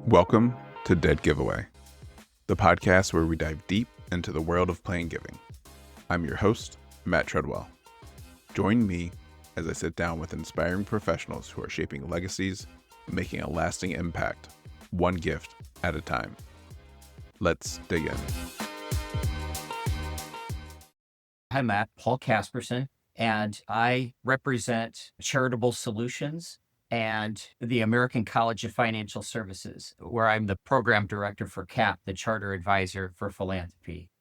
Welcome to Dead Giveaway, the podcast where we dive deep into the world of plan giving. I'm your host, Matt Treadwell. Join me as I sit down with inspiring professionals who are shaping legacies and making a lasting impact, one gift at a time. Let's dig in. Hi, Matt. Paul Caspersen, and I represent Charitable Solutions and the American College of Financial Services, where I'm the program director for CAP, the Charter Advisor for Philanthropy.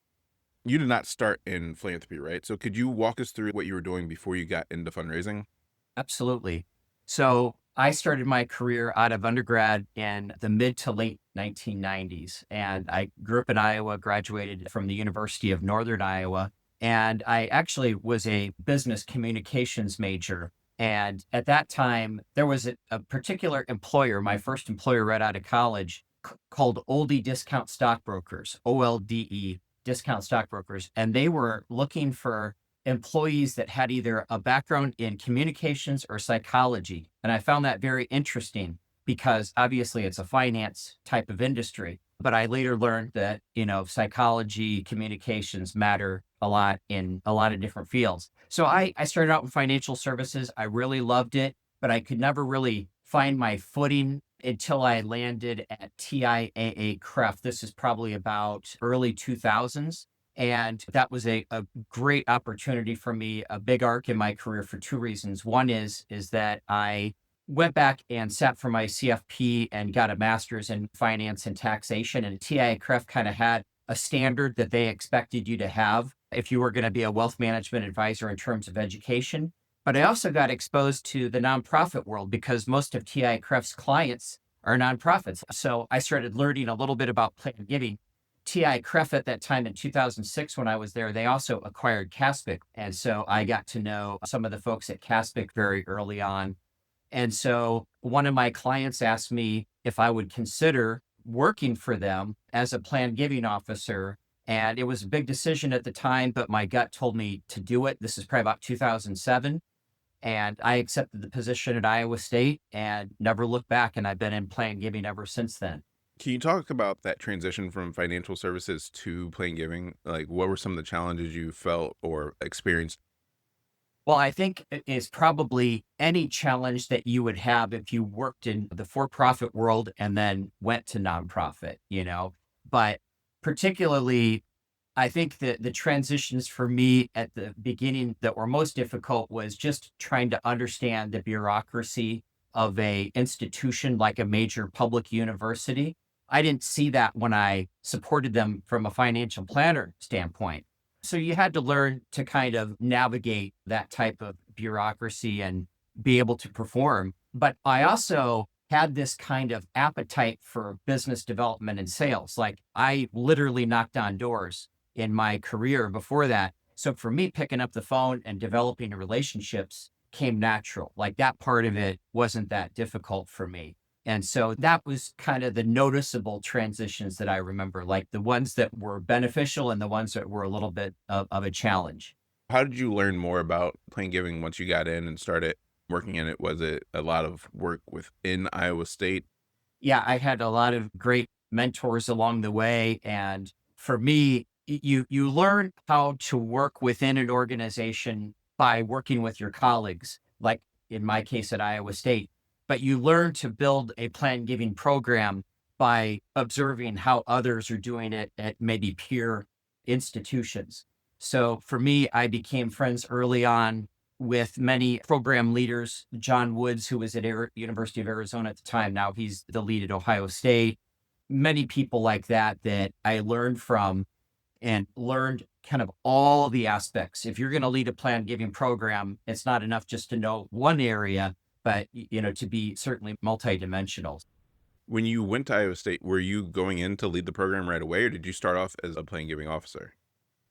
You did not start in philanthropy, right? So could you walk us through what you were doing before you got into fundraising? Absolutely. So I started my career out of undergrad in the mid to late 1990s, and I grew up in Iowa, graduated from the University of Northern Iowa, and I actually was a business communications major. And at that time, there was a particular employer, my first employer right out of college, called Oldie Discount Stockbrokers, OLDE Discount Stockbrokers. And they were looking for employees that had either a background in communications or psychology. And I found that very interesting because obviously it's a finance type of industry. But I later learned that, psychology, communications matter a lot in a lot of different fields. So I started out in financial services. I really loved it, but I could never really find my footing until I landed at TIAA CREF. This is probably about early 2000s. And that was a great opportunity for me, a big arc in my career for two reasons. One is that I went back and sat for my CFP and got a master's in finance and taxation. And TIAA CREF kind of had a standard that they expected you to have if you were going to be a wealth management advisor in terms of education. But I also got exposed to the nonprofit world because most of TIAA CREF's clients are nonprofits. So I started learning a little bit about plan giving. TIAA CREF at that time in 2006, when I was there, they also acquired Caspic. And so I got to know some of the folks at Caspic very early on. And so one of my clients asked me if I would consider working for them as a plan giving officer. And it was a big decision at the time, but my gut told me to do it. This is probably about 2007. And I accepted the position at Iowa State and never looked back. And I've been in plan giving ever since then. Can you talk about that transition from financial services to plan giving? Like, what were some of the challenges you felt or experienced? Well, I think it is probably any challenge that you would have if you worked in the for-profit world and then went to nonprofit, but particularly I think that the transitions for me at the beginning that were most difficult was just trying to understand the bureaucracy of a institution like a major public university. I didn't see that when I supported them from a financial planner standpoint. So you had to learn to kind of navigate that type of bureaucracy and be able to perform. But I also had this kind of appetite for business development and sales. Like I literally knocked on doors in my career before that. So for me, picking up the phone and developing relationships came natural. Like that part of it wasn't that difficult for me. And so that was kind of the noticeable transitions that I remember, like the ones that were beneficial and the ones that were a little bit of a challenge. How did you learn more about plan giving once you got in and started working in it? Was it a lot of work within Iowa State? Yeah, I had a lot of great mentors along the way. And for me, you learn how to work within an organization by working with your colleagues, like in my case at Iowa State. But you learn to build a plan giving program by observing how others are doing it at maybe peer institutions. So for me, I became friends early on with many program leaders. John Woods, who was at University of Arizona at the time, now he's the lead at Ohio State. Many people like that I learned from and learned kind of all the aspects. If you're going to lead a plan giving program, it's not enough just to know one area, but to be certainly multidimensional. When you went to Iowa State, were you going in to lead the program right away, or did you start off as a plan giving officer?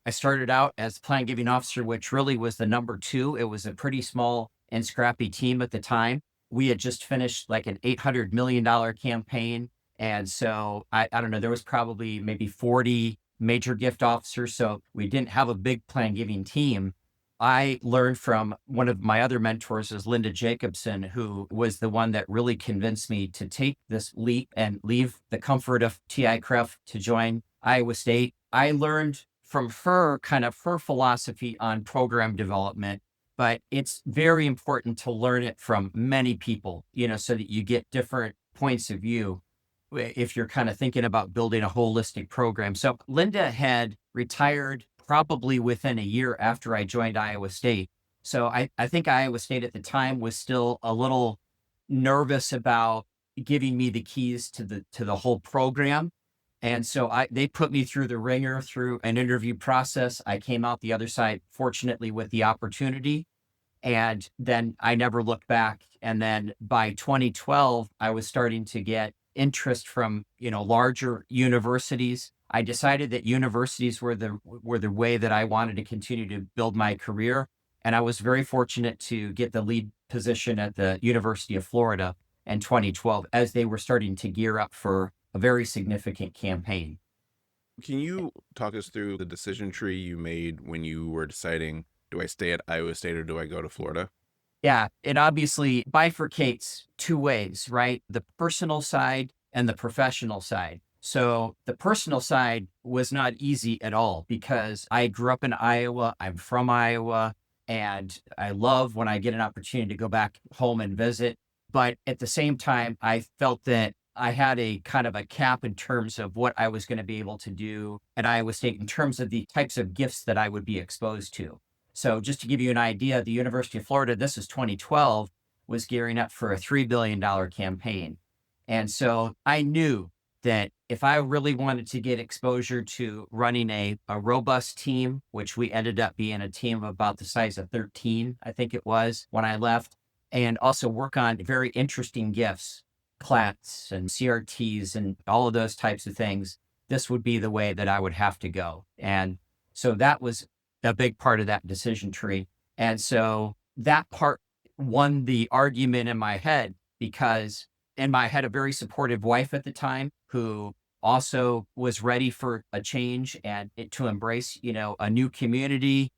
I started out as plan giving officer, which really was the number two. It was a pretty small and scrappy team at the time. We had just finished like an $800 million campaign. And so I don't know, there was probably maybe 40 major gift officers. So we didn't have a big plan giving team. I learned from one of my other mentors is Linda Jacobson, who was the one that really convinced me to take this leap and leave the comfort of TI Craft to join Iowa State. I learned from her kind of her philosophy on program development, but it's very important to learn it from many people, so that you get different points of view if you're kind of thinking about building a holistic program. So Linda had retired probably within a year after I joined Iowa State. So I think Iowa State at the time was still a little nervous about giving me the keys to the whole program. And so they put me through the ringer through an interview process. I came out the other side, fortunately, with the opportunity. And then I never looked back. And then by 2012, I was starting to get interest from, larger universities. I decided that universities were the way that I wanted to continue to build my career. And I was very fortunate to get the lead position at the University of Florida in 2012 as they were starting to gear up for a very significant campaign. Can you talk us through the decision tree you made when you were deciding, do I stay at Iowa State or do I go to Florida? Yeah, it obviously bifurcates two ways, right? The personal side and the professional side. So the personal side was not easy at all because I grew up in Iowa. I'm from Iowa, and I love when I get an opportunity to go back home and visit. But at the same time, I felt that I had a kind of a cap in terms of what I was going to be able to do at Iowa State in terms of the types of gifts that I would be exposed to. So just to give you an idea, the University of Florida, this is 2012, was gearing up for a $3 billion campaign. And so I knew that if I really wanted to get exposure to running a robust team, which we ended up being a team of about the size of 13, I think it was when I left, and also work on very interesting gifts, CLATs and CRTs and all of those types of things, this would be the way that I would have to go. And so that was a big part of that decision tree. And so that part won the argument in my head because I had a very supportive wife at the time who also was ready for a change and to embrace, a new community.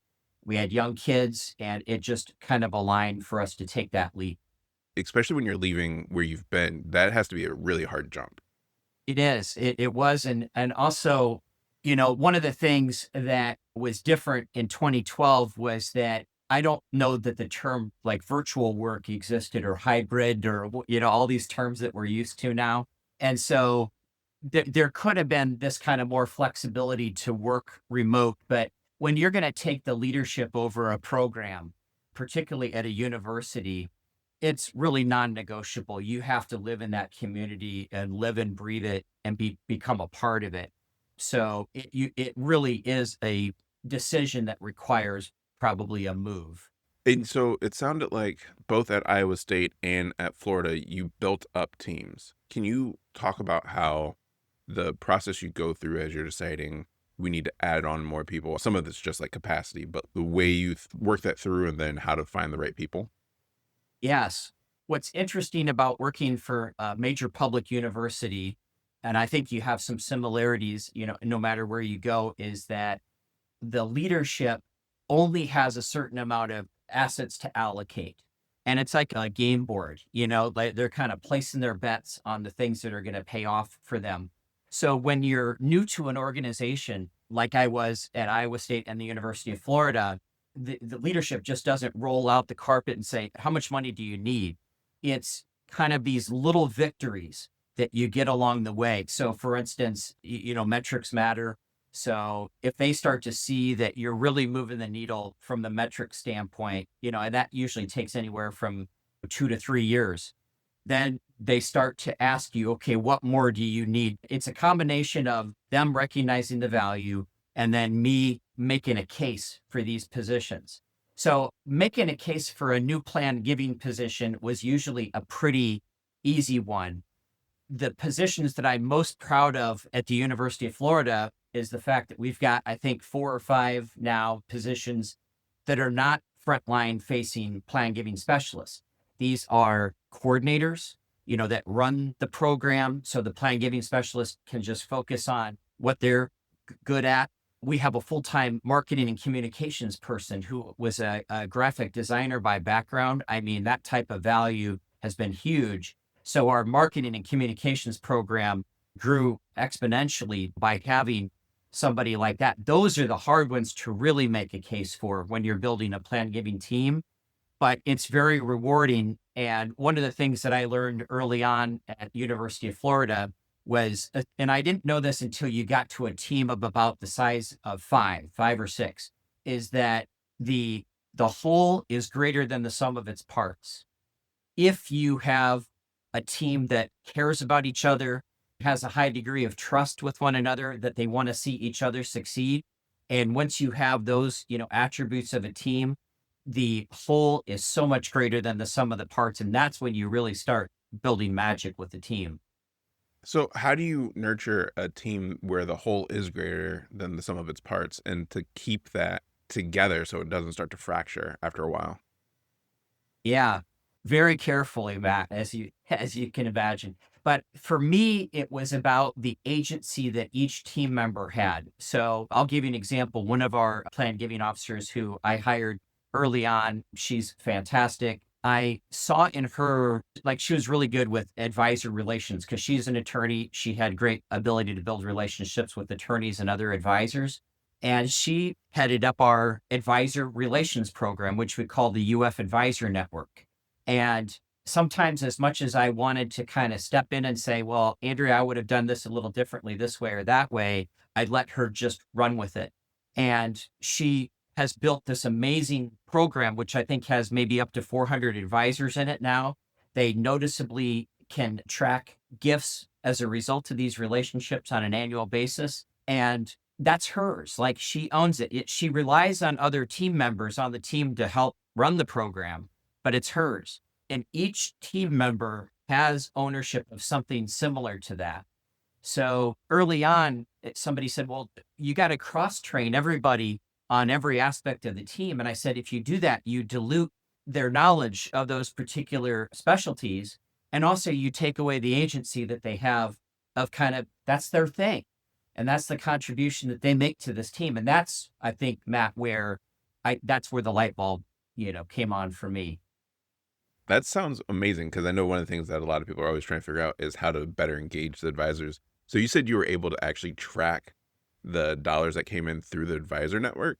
We had young kids and it just kind of aligned for us to take that leap. Especially when you're leaving where you've been, that has to be a really hard jump. It is. It was. And also, one of the things that was different in 2012 was that I don't know that the term like virtual work existed or hybrid or, all these terms that we're used to now. And so there could have been this kind of more flexibility to work remote. But when you're going to take the leadership over a program, particularly at a university, it's really non-negotiable. You have to live in that community and live and breathe it and become a part of it. So it really is a decision that requires probably a move. And so it sounded like both at Iowa State and at Florida, you built up teams. Can you talk about how the process you go through as you're deciding we need to add on more people? Some of it's just like capacity, but the way you work that through and then how to find the right people? Yes. What's interesting about working for a major public university, and I think you have some similarities, no matter where you go, is that the leadership only has a certain amount of assets to allocate. And it's like a game board, like they're kind of placing their bets on the things that are going to pay off for them. So when you're new to an organization, like I was at Iowa State and the University of Florida, the leadership just doesn't roll out the carpet and say, how much money do you need? It's kind of these little victories that you get along the way. So for instance, metrics matter. So if they start to see that you're really moving the needle from the metric standpoint, and that usually takes anywhere from 2 to 3 years, then they start to ask you, okay, what more do you need? It's a combination of them recognizing the value and then me making a case for these positions. So making a case for a new plan giving position was usually a pretty easy one. The positions that I'm most proud of at the University of Florida is the fact that we've got, I think, 4 or 5 now positions that are not frontline facing plan giving specialists. These are coordinators, that run the program. So the plan giving specialist can just focus on what they're good at, we have a full-time marketing and communications person who was a graphic designer by background. I mean, that type of value has been huge. So our marketing and communications program grew exponentially by having somebody like that. Those are the hard ones to really make a case for when you're building a plan giving team, but it's very rewarding. And one of the things that I learned early on at the University of Florida was, and I didn't know this until you got to a team of about the size of five or six, is that the whole is greater than the sum of its parts. If you have a team that cares about each other, has a high degree of trust with one another, that they want to see each other succeed, and once you have those, attributes of a team, the whole is so much greater than the sum of the parts, and that's when you really start building magic with the team. So, how do you nurture a team where the whole is greater than the sum of its parts and to keep that together so it doesn't start to fracture after a while? Yeah, very carefully, Matt, as you can imagine. But for me, it was about the agency that each team member had. So I'll give you an example. One of our plan giving officers who I hired early on, she's fantastic. I saw in her, like, she was really good with advisor relations because she's an attorney. She had great ability to build relationships with attorneys and other advisors. And she headed up our advisor relations program, which we call the UF Advisor Network. And sometimes, as much as I wanted to kind of step in and say, well, Andrea, I would have done this a little differently this way or that way, I'd let her just run with it. And she has built this amazing program, which I think has maybe up to 400 advisors in it now. They noticeably can track gifts as a result of these relationships on an annual basis. And that's hers. Like, she owns it. She relies on other team members on the team to help run the program, but it's hers. And each team member has ownership of something similar to that. So early on, somebody said, well, you got to cross train everybody on every aspect of the team. And I said, if you do that, you dilute their knowledge of those particular specialties. And also you take away the agency that they have of kind of, that's their thing. And that's the contribution that they make to this team. And that's, I think, Matt, that's where the light bulb, came on for me. That sounds amazing because I know one of the things that a lot of people are always trying to figure out is how to better engage the advisors. So you said you were able to actually track the dollars that came in through the advisor network?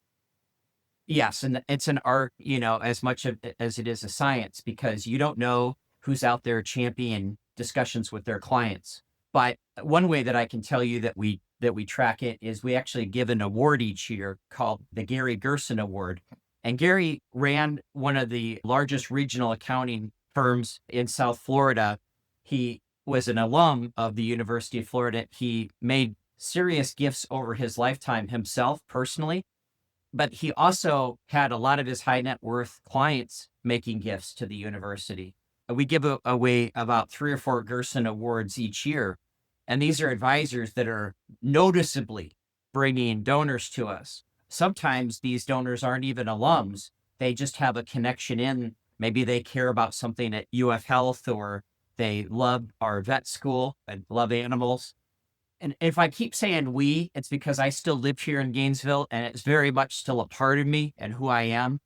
Yes, and it's an art, as much as it is a science, because you don't know who's out there championing discussions with their clients. But one way that I can tell you that we track it is we actually give an award each year called the Gary Gerson Award. And Gary ran one of the largest regional accounting firms in South Florida. He was an alum of the University of Florida. He made serious gifts over his lifetime himself personally, but he also had a lot of his high net worth clients making gifts to the university. We give away about 3 or 4 Gerson Awards each year. And these are advisors that are noticeably bringing donors to us. Sometimes these donors aren't even alums. They just have a connection in. Maybe they care about something at UF Health, or they love our vet school and love animals. And if I keep saying we, it's because I still live here in Gainesville, and it's very much still a part of me and who I am.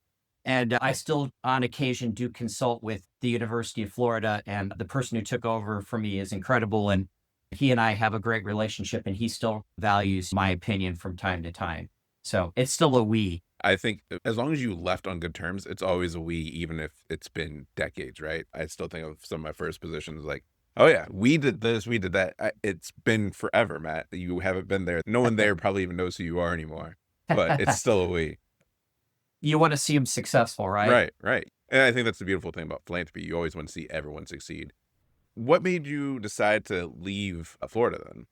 And I still, on occasion, do consult with the University of Florida, and the person who took over for me is incredible. And he and I have a great relationship, and he still values my opinion from time to time. So it's still a we. I think as long as you left on good terms, it's always a we, even if it's been decades, right? I still think of some of my first positions like, oh yeah, we did this, we did that. It's been forever, Matt. You haven't been there. No one there probably even knows who you are anymore, but it's still a we. You want to see them successful, right? Right, right. And I think that's the beautiful thing about philanthropy. You always want to see everyone succeed. What made you decide to leave Florida then?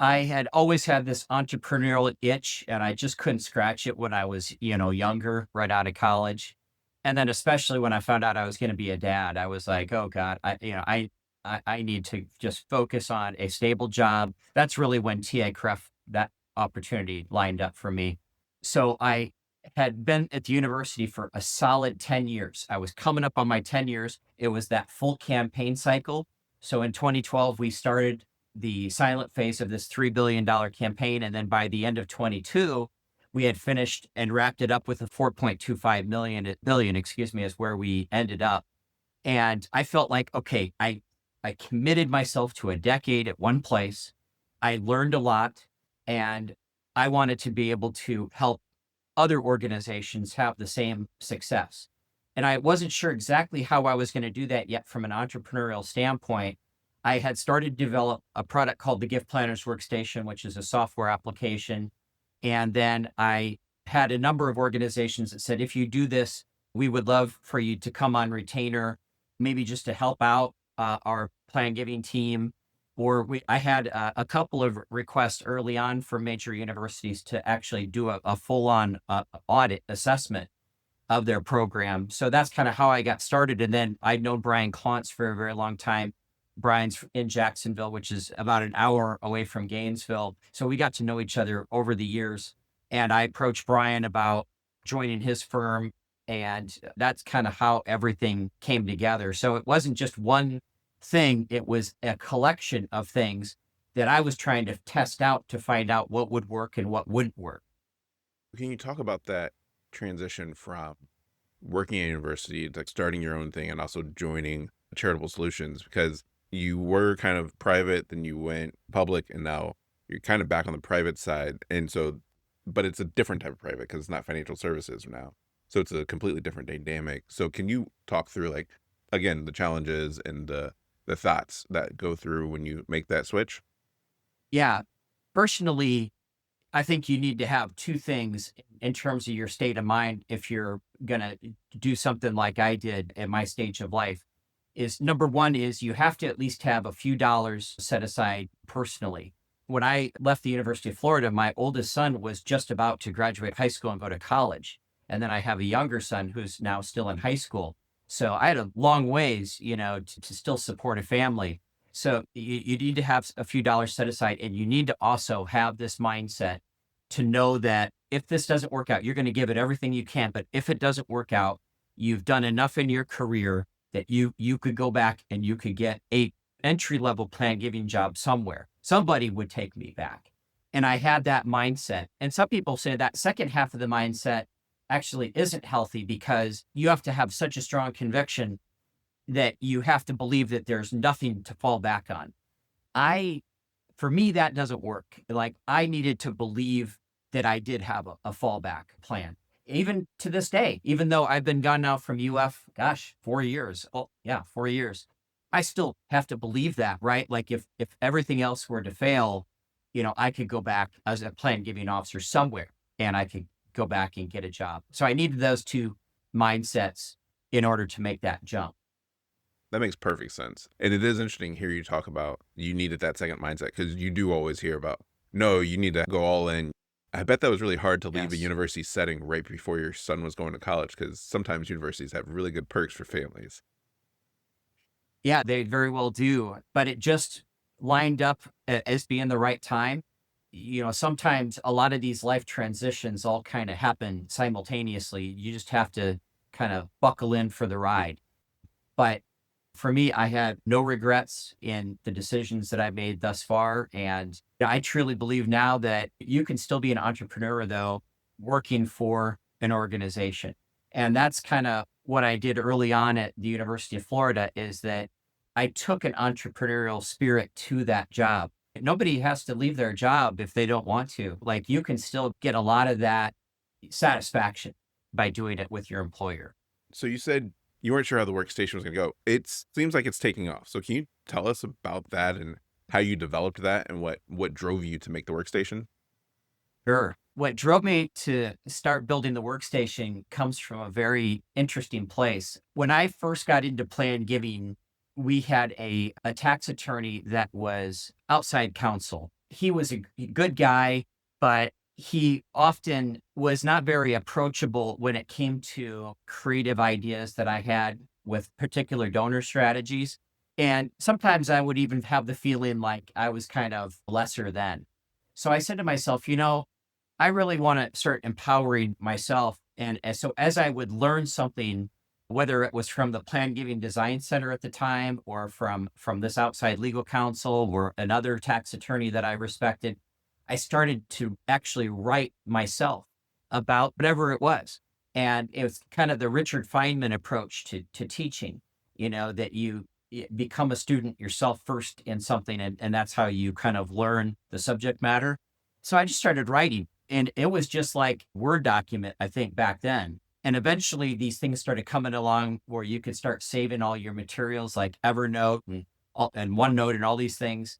I had always had this entrepreneurial itch, and I just couldn't scratch it when I was, younger, right out of college. And then especially when I found out I was going to be a dad, I was like, oh God, I need to just focus on a stable job. That's really when TACREF, that opportunity lined up for me. So I had been at the university for a solid 10 years. I was coming up on my 10 years. It was that full campaign cycle. So in 2012, we started the silent phase of this $3 billion campaign. And then by the end of 22, we had finished and wrapped it up with a 4.25 billion, is where we ended up. And I felt like, okay, I committed myself to a decade at one place. I learned a lot, and I wanted to be able to help other organizations have the same success. And I wasn't sure exactly how I was going to do that yet from an entrepreneurial standpoint. I had started to develop a product called the Gift Planners Workstation, which is a software application. And then I had a number of organizations that said, if you do this, we would love for you to come on retainer, maybe just to help out our plan giving team. Or I had a couple of requests early on from major universities to actually do a full-on audit assessment of their program. So that's kind of how I got started. And then I'd known Brian Klontz for a very long time. Brian's in Jacksonville, which is about an hour away from Gainesville. So we got to know each other over the years. And I approached Brian about joining his firm. And that's kind of how everything came together. So it wasn't just one thing, it was a collection of things that I was trying to test out to find out what would work and what wouldn't work. Can you talk about that transition from working at university to starting your own thing and also joining Charitable Solutions? Because you were kind of private, then you went public, and now you're kind of back on the private side. And so, but it's a different type of private because it's not financial services now. So it's a completely different dynamic. So can you talk through, like, again, the challenges and the thoughts that go through when you make that switch? Yeah. Personally, I think you need to have two things in terms of your state of mind if you're going to do something like I did at my stage of life. Is number one is you have to at least have a few dollars set aside personally. When I left the University of Florida, my oldest son was just about to graduate high school and go to college. And then I have a younger son who's now still in high school. So I had a long ways, to still support a family. So you need to have a few dollars set aside, and you need to also have this mindset to know that if this doesn't work out, you're going to give it everything you can. But if it doesn't work out, you've done enough in your career that you could go back and you could get a entry-level plan giving job somewhere. Somebody would take me back. And I had that mindset. And some people say that second half of the mindset actually isn't healthy because you have to have such a strong conviction that you have to believe that there's nothing to fall back on. For me, that doesn't work. Like, I needed to believe that I did have a fallback plan. Even to this day, even though I've been gone now from UF, 4 years. Oh yeah, 4 years. I still have to believe that, right? Like if everything else were to fail, I could go back as a plan giving officer somewhere and I could go back and get a job. So I needed those two mindsets in order to make that jump. That makes perfect sense. And it is interesting to hear you talk about you needed that second mindset, because you do always hear about, no, you need to go all in. I bet that was really hard to leave a Yes. university setting right before your son was going to college, because sometimes universities have really good perks for families. Yeah, they very well do. But it just lined up as being the right time. Sometimes a lot of these life transitions all kind of happen simultaneously. You just have to kind of buckle in for the ride. But for me, I had no regrets in the decisions that I made thus far. And I truly believe now that you can still be an entrepreneur, though, working for an organization. And that's kind of what I did early on at the University of Florida, is that I took an entrepreneurial spirit to that job. Nobody has to leave their job if they don't want to. Like, you can still get a lot of that satisfaction by doing it with your employer. So you said you weren't sure how the workstation was going to go. It seems like it's taking off. So can you tell us about that and how you developed that and what drove you to make the workstation? Sure. What drove me to start building the workstation comes from a very interesting place. When I first got into plan giving, we had a tax attorney that was outside counsel. He was a good guy, but he often was not very approachable when it came to creative ideas that I had with particular donor strategies. And sometimes I would even have the feeling like I was kind of lesser than. So I said to myself, I really want to start empowering myself. And so as I would learn something whether it was from the Plan Giving Design Center at the time or from this outside legal counsel or another tax attorney that I respected, I started to actually write myself about whatever it was. And it was kind of the Richard Feynman approach to teaching, that you become a student yourself first in something, and that's how you kind of learn the subject matter. So I just started writing, and it was just like Word document, I think, back then. And eventually these things started coming along where you could start saving all your materials like Evernote and OneNote and all these things.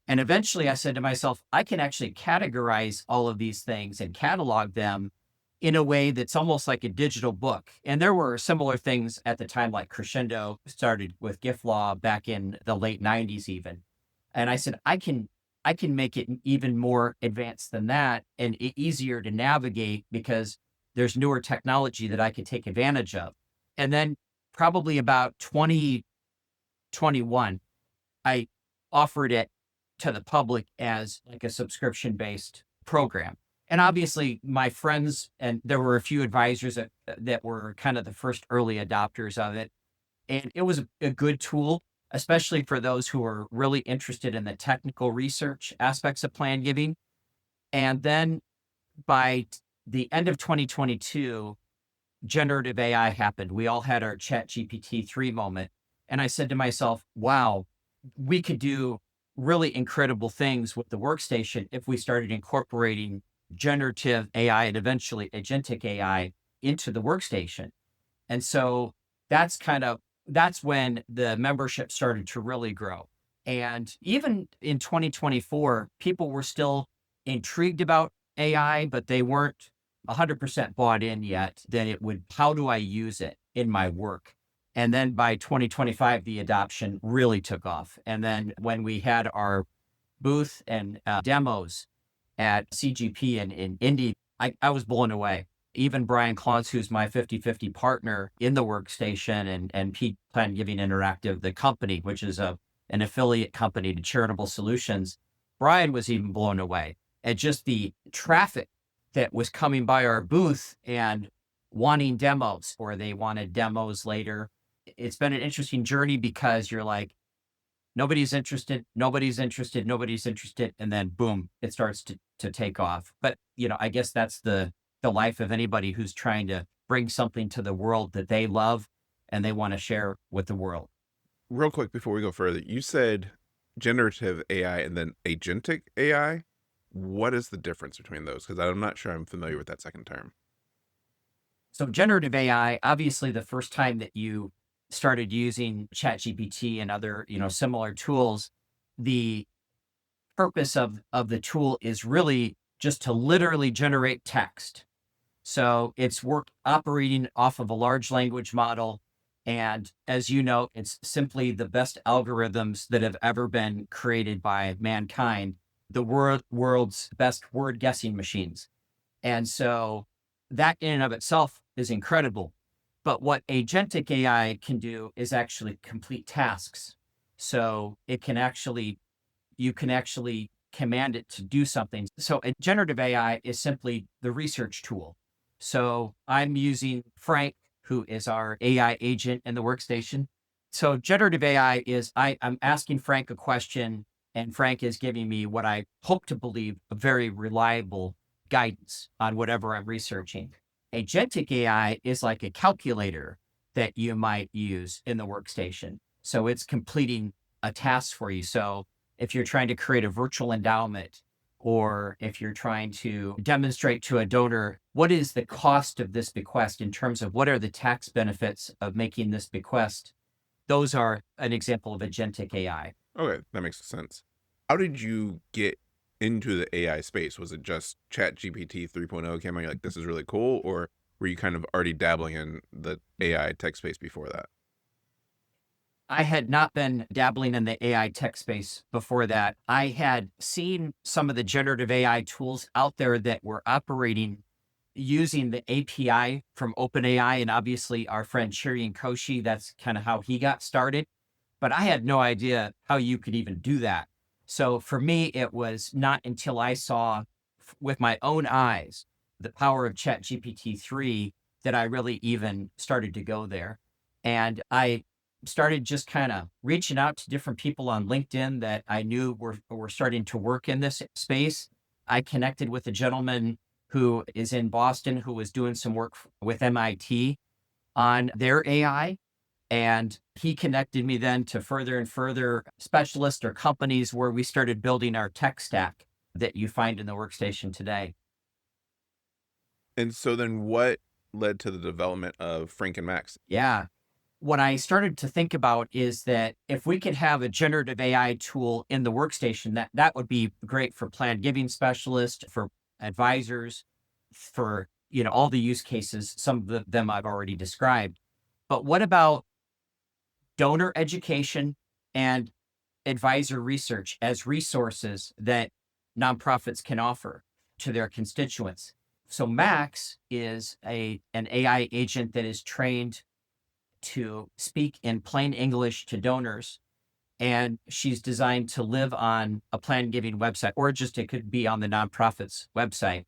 And eventually I said to myself, I can actually categorize all of these things and catalog them in a way that's almost like a digital book. And there were similar things at the time, like Crescendo started with gift law back in the late 90s even. And I said, I can make it even more advanced than that and easier to navigate because there's newer technology that I could take advantage of. And then probably about 2021, I offered it to the public as like a subscription-based program. And obviously my friends, and there were a few advisors that were kind of the first early adopters of it. And it was a good tool, especially for those who are really interested in the technical research aspects of plan giving. And then by the end of 2022, generative AI happened. We all had our ChatGPT-3 moment. And I said to myself, wow, we could do really incredible things with the workstation if we started incorporating generative AI and eventually agentic AI into the workstation. And so that's when the membership started to really grow. And even in 2024, people were still intrigued about AI, but they weren't 100% bought in yet that how do I use it in my work? And then by 2025, the adoption really took off. And then when we had our booth and demos at CGP in Indy, I was blown away. Even Brian Claus, who's my 50/50 partner in the workstation, and Pete Plan Giving Interactive, the company, which is an affiliate company to Charitable Solutions, Brian was even blown away at just the traffic that was coming by our booth and wanting demos, or they wanted demos later. It's been an interesting journey because you're like, nobody's interested, nobody's interested, nobody's interested. And then boom, it starts to take off. But, I guess that's the life of anybody who's trying to bring something to the world that they love and they want to share with the world. Real quick before we go further, you said generative AI and then agentic AI. What is the difference between those? Because I'm not sure I'm familiar with that second term. So generative AI, obviously the first time that you started using ChatGPT and other, similar tools, the purpose of the tool is really just to literally generate text. So it's operating off of a large language model. And as you know, it's simply the best algorithms that have ever been created by mankind, the world's best word guessing machines. And so that in and of itself is incredible. But what agentic AI can do is actually complete tasks. So you can actually command it to do something. So a generative AI is simply the research tool. So I'm using Frank, who is our AI agent in the workstation. So generative AI is I'm asking Frank a question, and Frank is giving me what I hope to believe a very reliable guidance on whatever I'm researching. Agentic AI is like a calculator that you might use in the workstation. So it's completing a task for you. So if you're trying to create a virtual endowment, or if you're trying to demonstrate to a donor, what is the cost of this bequest in terms of what are the tax benefits of making this bequest? Those are an example of agentic AI. Okay, that makes sense. How did you get into the AI space? Was it just ChatGPT 3.0 came out, you're like, this is really cool? Or were you kind of already dabbling in the AI tech space before that? I had not been dabbling in the AI tech space before that. I had seen some of the generative AI tools out there that were operating using the API from OpenAI, and obviously our friend Shireen Koshi, that's kind of how he got started. But I had no idea how you could even do that. So for me, it was not until I saw with my own eyes the power of ChatGPT 3 that I really even started to go there. And I started just kind of reaching out to different people on LinkedIn that I knew were starting to work in this space. I connected with a gentleman who is in Boston who was doing some work with MIT on their AI. And he connected me then to further and further specialists or companies where we started building our tech stack that you find in the workstation today. And so then what led to the development of Frank and Max? Yeah. What I started to think about is that if we could have a generative AI tool in the workstation, that would be great for plan giving specialists, for advisors, for all the use cases. Some of them I've already described. But what about donor education and advisor research as resources that nonprofits can offer to their constituents? So Max is an AI agent that is trained to speak in plain English to donors. And she's designed to live on a plan giving website, or just it could be on the nonprofit's website.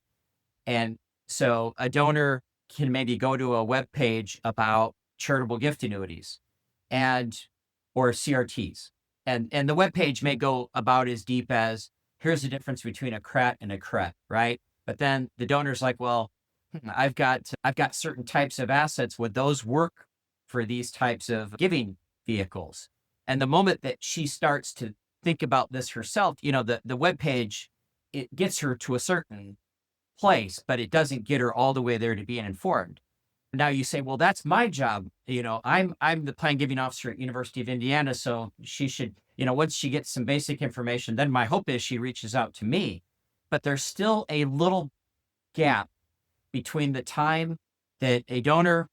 And so a donor can maybe go to a web page about charitable gift annuities and or CRTs. And the web page may go about as deep as here's the difference between a CRET and a CRET, right? But then the donor's like, well, I've got certain types of assets. Would those work for these types of giving vehicles? And the moment that she starts to think about this herself, the web page, it gets her to a certain place, but it doesn't get her all the way there to being informed. Now you say, well, that's my job. I'm the plan giving officer at University of Indiana. So she should, once she gets some basic information, then my hope is she reaches out to me. But there's still a little gap between the time that a donor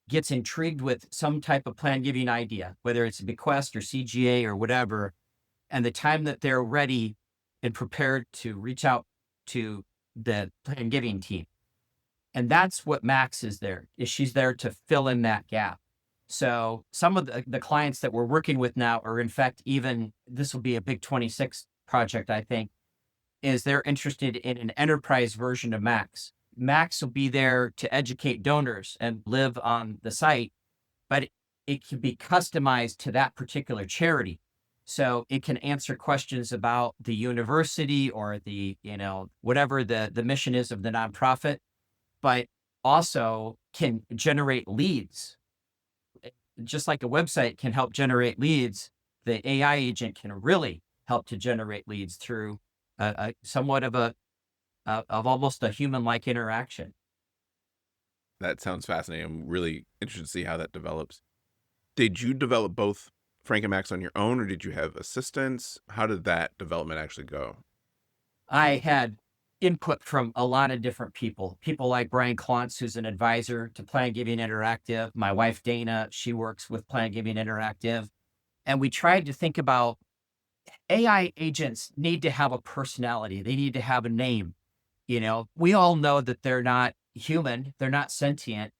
gets intrigued with some type of plan giving idea, whether it's a bequest or CGA or whatever, and the time that they're ready and prepared to reach out to the plan giving team. And that's what Max is there, is she's there to fill in that gap. So some of the clients that we're working with now are, in fact, even this will be a big 26 project, I think, is they're interested in an enterprise version of Max. Max will be there to educate donors and live on the site, but it can be customized to that particular charity. So it can answer questions about the university or the, whatever the mission is of the nonprofit, but also can generate leads. Just like a website can help generate leads, the AI agent can really help to generate leads through a somewhat of almost a human-like interaction. That sounds fascinating. I'm really interested to see how that develops. Did you develop both Frank and Max on your own, or did you have assistants? How did that development actually go? I had input from a lot of different people like Brian Klontz, who's an advisor to Plan Giving Interactive. My wife, Dana, she works with Plan Giving Interactive. And we tried to think about AI agents need to have a personality. They need to have a name. We all know that they're not human, they're not sentient,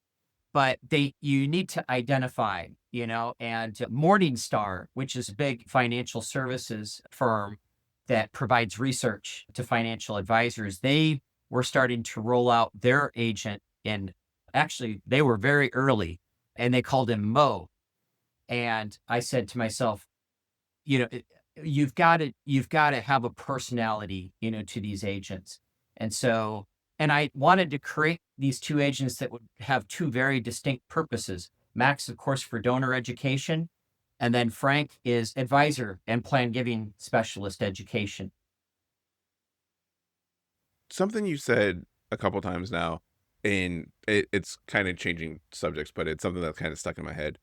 but you need to identify, and Morningstar, which is a big financial services firm that provides research to financial advisors, they were starting to roll out their agent, and actually they were very early, and they called him Mo. And I said to myself, you've got to have a personality, to these agents. And I wanted to create these two agents that would have two very distinct purposes. Max, of course, for donor education, and then Frank is advisor and plan giving specialist education. Something you said a couple times now, and it's kind of changing subjects, but it's something that's kind of stuck in my head.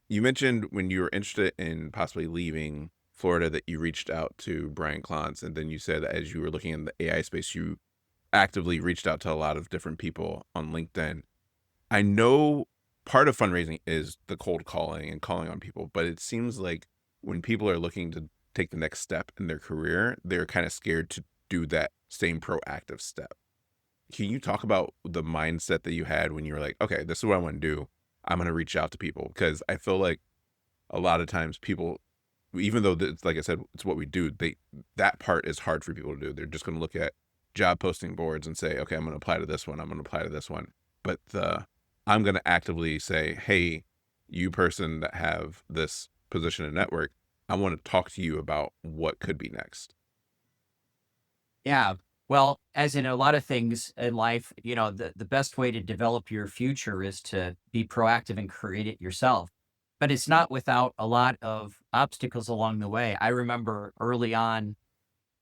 You mentioned when you were interested in possibly leaving Florida that you reached out to Brian Klontz, and then you said that as you were looking in the AI space, you actively reached out to a lot of different people on LinkedIn. I know part of fundraising is the cold calling and calling on people, but it seems like when people are looking to take the next step in their career, they're kind of scared to do that same proactive step. Can you talk about the mindset that you had when you were like, okay, this is what I want to do. I'm going to reach out to people? Because I feel like a lot of times people, even though it's, like I said, it's what we do, that part is hard for people to do. They're just going to look at job posting boards and say, okay, I'm going to apply to this one. I'm going to apply to this one. But I'm going to actively say, hey, you person that have this position and network, I want to talk to you about what could be next. Yeah. Well, as in a lot of things in life, the best way to develop your future is to be proactive and create it yourself. But it's not without a lot of obstacles along the way. I remember early on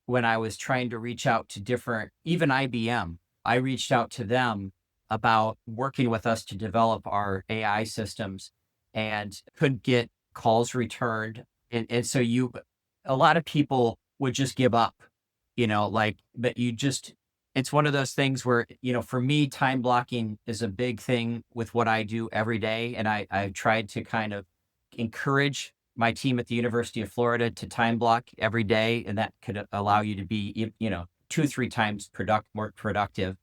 when I was trying to reach out to different, even IBM, I reached out to them about working with us to develop our AI systems and couldn't get calls returned. And so a lot of people would just give up, but it's one of those things where, for me, time blocking is a big thing with what I do every day. And I tried to kind of encourage my team at the University of Florida to time block every day, and that could allow you to be, 2 or 3 times more productive.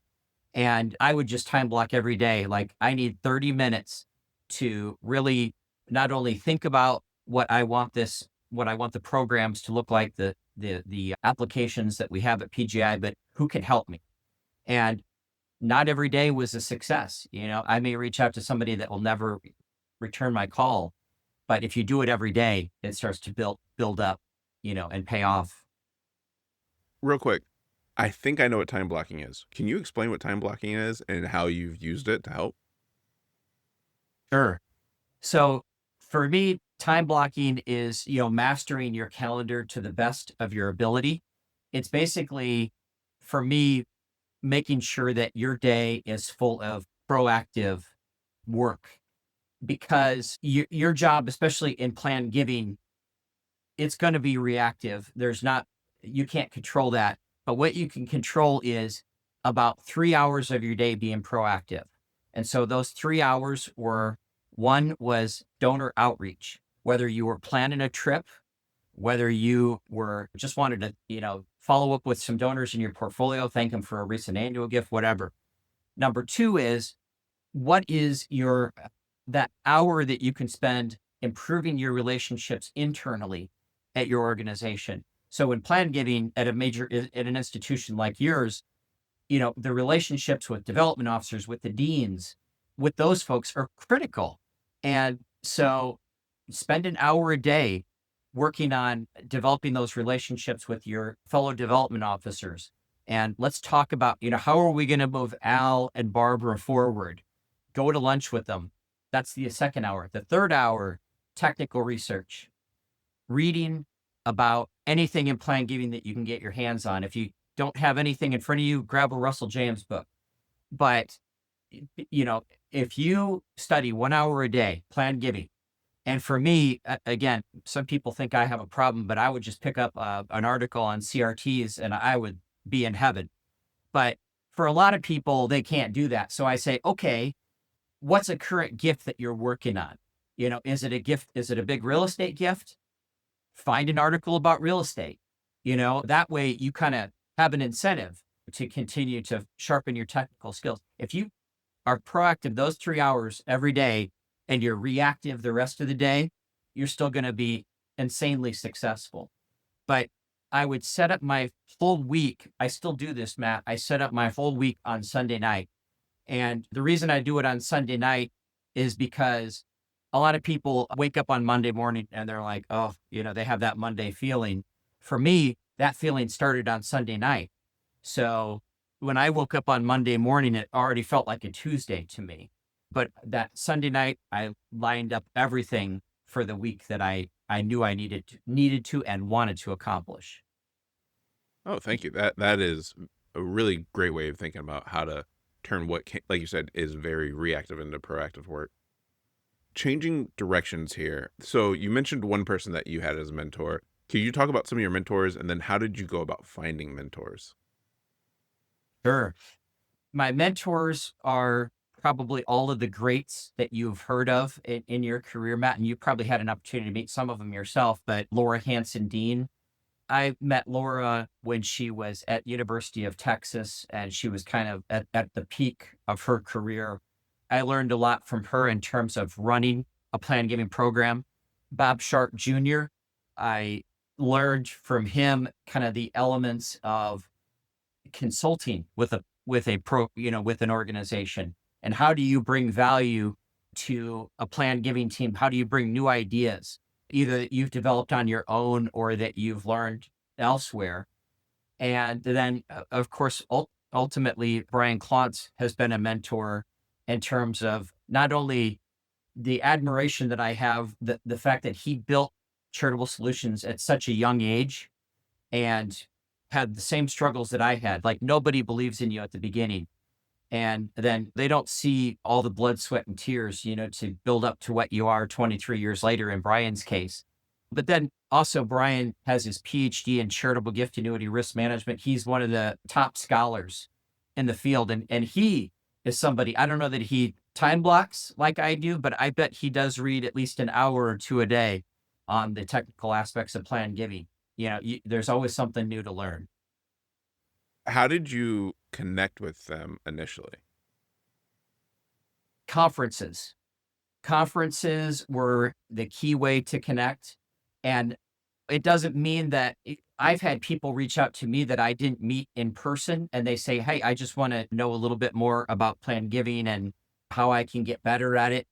And I would just time block every day. Like I need 30 minutes to really not only think about what I want the programs to look like, the applications that we have at PGI, but who can help me? And not every day was a success. I may reach out to somebody that will never return my call, but if you do it every day, it starts to build up, and pay off. Real quick, I think I know what time blocking is. Can you explain what time blocking is and how you've used it to help? Sure. So for me, time blocking is, mastering your calendar to the best of your ability. It's basically, for me, making sure that your day is full of proactive work, because your job, especially in plan giving, it's going to be reactive. You can't control that. But what you can control is about 3 hours of your day being proactive. And so those 3 hours one was donor outreach, whether you were planning a trip, whether you were just wanted to, follow up with some donors in your portfolio, thank them for a recent annual gift, whatever. Number two is, what is that hour that you can spend improving your relationships internally at your organization? So in plan giving at an institution like yours, the relationships with development officers, with the deans, with those folks are critical. And so spend an hour a day working on developing those relationships with your fellow development officers. And let's talk about, how are we going to move Al and Barbara forward? Go to lunch with them. That's the second hour. The third hour, technical research, reading about anything in plan giving that you can get your hands on. If you don't have anything in front of you, grab a Russell James book. But, if you study 1 hour a day, plan giving, and for me, again, some people think I have a problem, but I would just pick up an article on CRTs and I would be in heaven. But for a lot of people, they can't do that. So I say, okay, what's a current gift that you're working on? Is it a gift? Is it a big real estate gift? Find an article about real estate. That way you kind of have an incentive to continue to sharpen your technical skills. If you are proactive those 3 hours every day and you're reactive the rest of the day, you're still going to be insanely successful. But I would set up my full week. I still do this, Matt. I set up my whole week on Sunday night. And the reason I do it on Sunday night is because a lot of people wake up on Monday morning and they're like, oh, they have that Monday feeling. For me, that feeling started on Sunday night. So when I woke up on Monday morning, it already felt like a Tuesday to me. But that Sunday night, I lined up everything for the week that I knew I needed to and wanted to accomplish. Oh, thank you. That is a really great way of thinking about how to turn like you said, is very reactive into proactive work. Changing directions here. So you mentioned one person that you had as a mentor. Can you talk about some of your mentors, and then how did you go about finding mentors? Sure. My mentors are probably all of the greats that you've heard of in your career, Matt, and you probably had an opportunity to meet some of them yourself, but Laura Hanson Dean. I met Laura when she was at University of Texas, and she was kind of at the peak of her career. I learned a lot from her in terms of running a plan giving program. Bob Sharp Jr., I learned from him kind of the elements of consulting with an organization, and how do you bring value to a planned giving team? How do you bring new ideas, either that you've developed on your own or that you've learned elsewhere? And then, of course, ultimately, Brian Klontz has been a mentor in terms of not only the admiration that I have, the fact that he built charitable solutions at such a young age and had the same struggles that I had. Like, nobody believes in you at the beginning. And then they don't see all the blood, sweat, and tears, to build up to what you are 23 years later in Brian's case. But then also, Brian has his PhD in charitable gift annuity risk management. He's one of the top scholars in the field. And he is somebody, I don't know that he time blocks like I do, but I bet he does read at least an hour or two a day on the technical aspects of planned giving. There's always something new to learn. How did you connect with them initially? Conferences. Conferences were the key way to connect. And it doesn't mean that I've had people reach out to me that I didn't meet in person and they say, hey, I just want to know a little bit more about planned giving and how I can get better at it.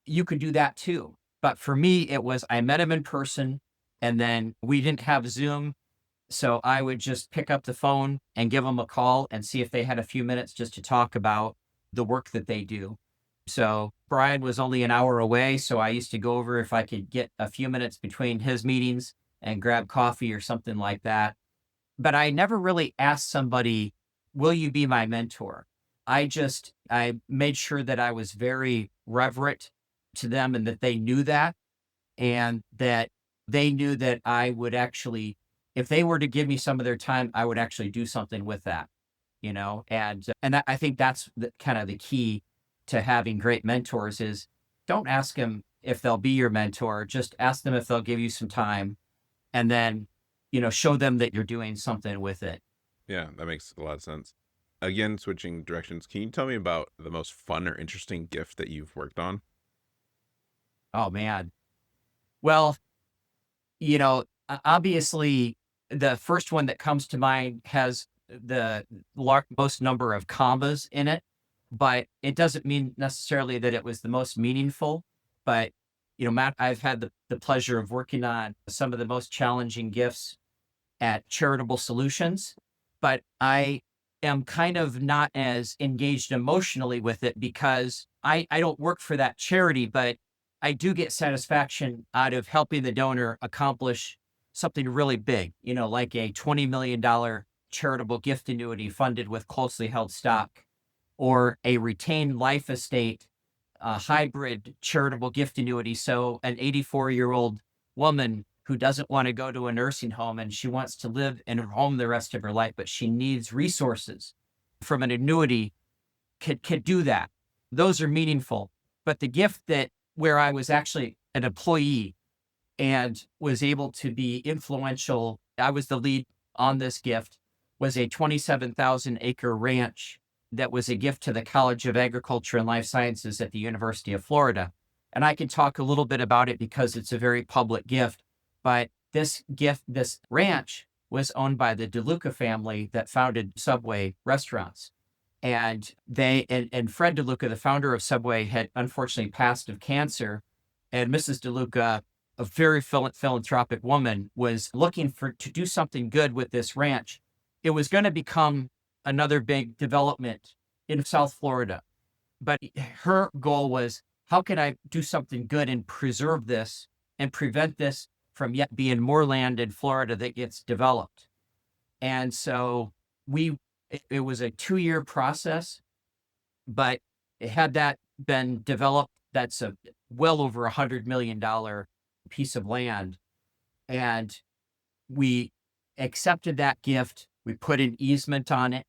You could do that too. But for me, it was I met him in person and then we didn't have Zoom. So I would just pick up the phone and give them a call and see if they had a few minutes just to talk about the work that they do. So Brian was only an hour away. So I used to go over if I could get a few minutes between his meetings and grab coffee or something like that. But I never really asked somebody, will you be my mentor? I made sure that I was very reverent to them and that they knew that, and that they knew that I would actually, if they were to give me some of their time, I would actually do something with that, and I think that's kind of the key to having great mentors is don't ask them if they'll be your mentor, just ask them if they'll give you some time and then, show them that you're doing something with it. Yeah, that makes a lot of sense. Again, switching directions, can you tell me about the most fun or interesting gift that you've worked on? Oh man. Well, obviously the first one that comes to mind has the most number of commas in it, but it doesn't mean necessarily that it was the most meaningful. But, Matt, I've had the pleasure of working on some of the most challenging gifts at Charitable Solutions, but I am kind of not as engaged emotionally with it because I don't work for that charity, but I do get satisfaction out of helping the donor accomplish something really big, like a $20 million charitable gift annuity funded with closely held stock, or a retained life estate, hybrid charitable gift annuity. So an 84-year-old woman who doesn't want to go to a nursing home and she wants to live in her home the rest of her life, but she needs resources from an annuity could do that. Those are meaningful. But the gift where I was actually an employee and was able to be influential, I was the lead on this gift, was a 27,000 acre ranch that was a gift to the College of Agriculture and Life Sciences at the University of Florida. And I can talk a little bit about it because it's a very public gift. But this ranch was owned by the DeLuca family that founded Subway restaurants. And Fred DeLuca, the founder of Subway, had unfortunately passed of cancer. And Mrs. DeLuca, a very philanthropic woman, was looking to do something good with this ranch. It was going to become another big development in South Florida. But her goal was, how can I do something good and preserve this and prevent this from yet being more land in Florida that gets developed? And so it was a 2-year process, but had that been developed, that's a well over $100 million piece of land. And we accepted that gift. We put an easement on it,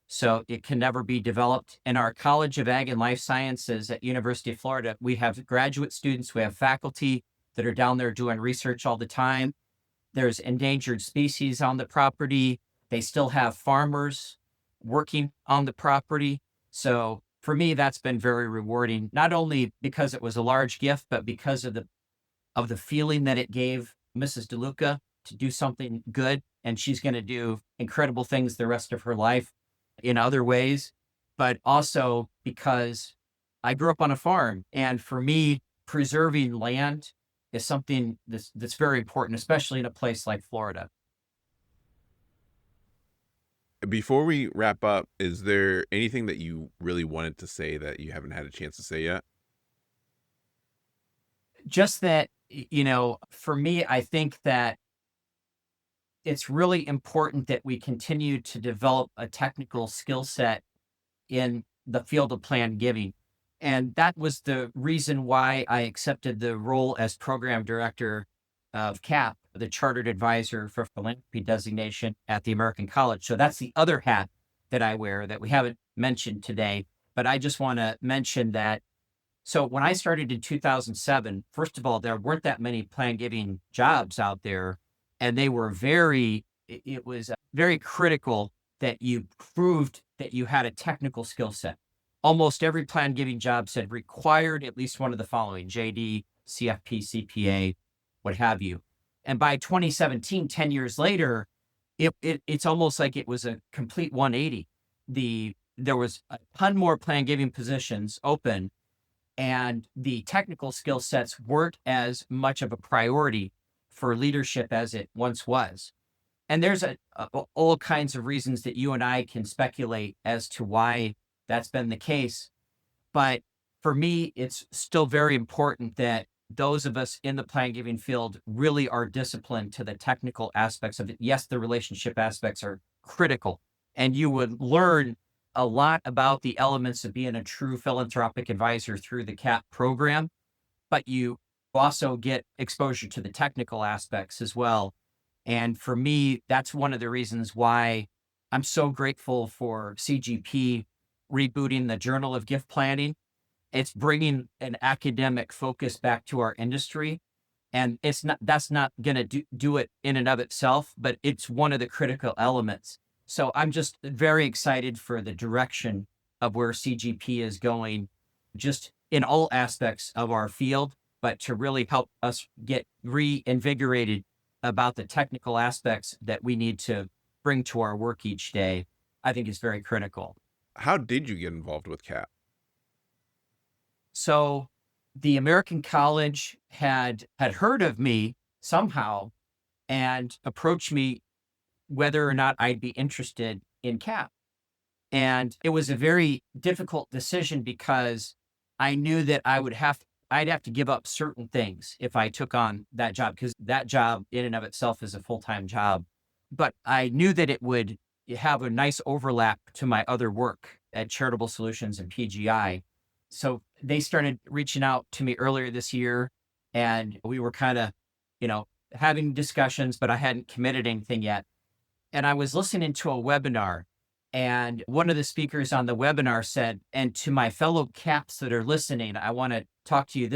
so it can never be developed. In our College of Ag and Life Sciences at University of Florida, we have graduate students, we have faculty that are down there doing research all the time. There's endangered species on the property. They still have farmers working on the property. So for me, that's been very rewarding, not only because it was a large gift, but because of the feeling that it gave Mrs. DeLuca to do something good. And she's going to do incredible things the rest of her life in other ways, but also because I grew up on a farm, and for me, preserving land is something that's very important, especially in a place like Florida. Before we wrap up, is there anything that you really wanted to say that you haven't had a chance to say yet? Just that, for me, I think that it's really important that we continue to develop a technical skill set in the field of plan giving. And that was the reason why I accepted the role as program director of CAP, the Chartered Advisor for Philanthropy designation at the American College. So that's the other hat that I wear that we haven't mentioned today. But I just want to mention that. So when I started in 2007, first of all, there weren't that many plan giving jobs out there. And they were it was very critical that you proved that you had a technical skill set. Almost every plan giving job said required at least one of the following: JD, CFP, CPA, what have you. And by 2017, 10 years later, it's almost like it was a complete 180. There was a ton more plan giving positions open, and the technical skill sets weren't as much of a priority for leadership as it once was. And there's all kinds of reasons that you and I can speculate as to why that's been the case. But for me, it's still very important that those of us in the plan giving field really are disciplined to the technical aspects of it. Yes, the relationship aspects are critical, and you would learn a lot about the elements of being a true philanthropic advisor through the CAP program, but you also get exposure to the technical aspects as well. And for me, that's one of the reasons why I'm so grateful for CGP rebooting the Journal of Gift Planning. It's bringing an academic focus back to our industry. And that's not going to do it in and of itself, but it's one of the critical elements. So I'm just very excited for the direction of where CGP is going, just in all aspects of our field, but to really help us get reinvigorated about the technical aspects that we need to bring to our work each day, I think is very critical. How did you get involved with CAP? So the American College had heard of me somehow and approached me whether or not I'd be interested in CAP. And it was a very difficult decision because I knew that I'd have to give up certain things if I took on that job, because that job in and of itself is a full-time job. But I knew that it would have a nice overlap to my other work at Charitable Solutions and PGI. So they started reaching out to me earlier this year, and we were kind of, having discussions, but I hadn't committed anything yet. And I was listening to a webinar, and one of the speakers on the webinar said, and to my fellow CAPs that are listening, I want to talk to you.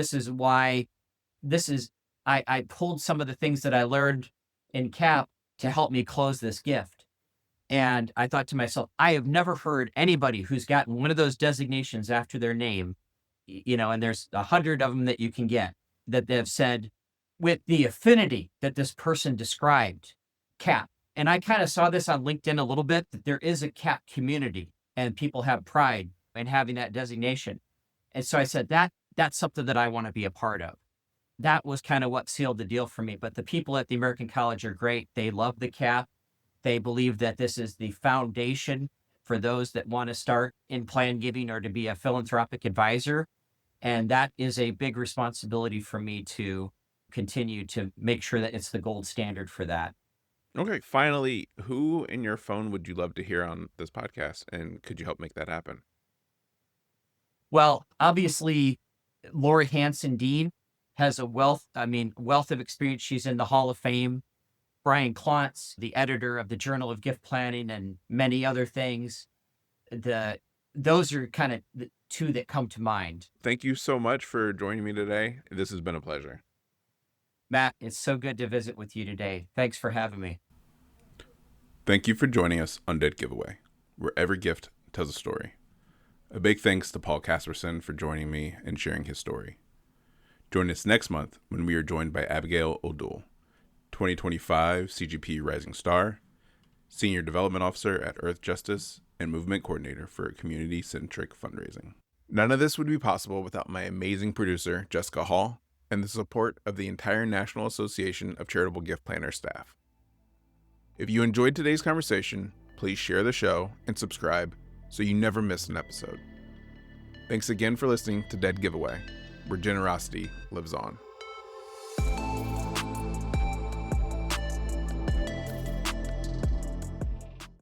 I pulled some of the things that I learned in CAP to help me close this gift. And I thought to myself, I have never heard anybody who's gotten one of those designations after their name, and there's 100 of them that you can get, that they've said with the affinity that this person described, CAP. And I kind of saw this on LinkedIn a little bit, that there is a CAP community and people have pride in having that designation. And so I said, that's something that I want to be a part of. That was kind of what sealed the deal for me. But the people at the American College are great. They love the CAP. They believe that this is the foundation for those that want to start in plan giving or to be a philanthropic advisor. And that is a big responsibility for me to continue to make sure that it's the gold standard for that. Okay, finally, who in your phone would you love to hear on this podcast, and could you help make that happen? Well, obviously, Lori Hanson Dean has a wealth of experience. She's in the Hall of Fame. Brian Klontz, the editor of the Journal of Gift Planning and many other things. Those are kind of the two that come to mind. Thank you so much for joining me today. This has been a pleasure. Matt, it's so good to visit with you today. Thanks for having me. Thank you for joining us on Dead Giveaway, where every gift tells a story. A big thanks to Paul Caspersen for joining me and sharing his story. Join us next month when we are joined by Abigail O'Doul, 2025 CGP Rising Star, Senior Development Officer at Earth Justice, and Movement Coordinator for Community-Centric Fundraising. None of this would be possible without my amazing producer, Jessica Hall, and the support of the entire National Association of Charitable Gift Planners staff. If you enjoyed today's conversation, please share the show and subscribe so you never miss an episode. Thanks again for listening to Dead Giveaway, where generosity lives on.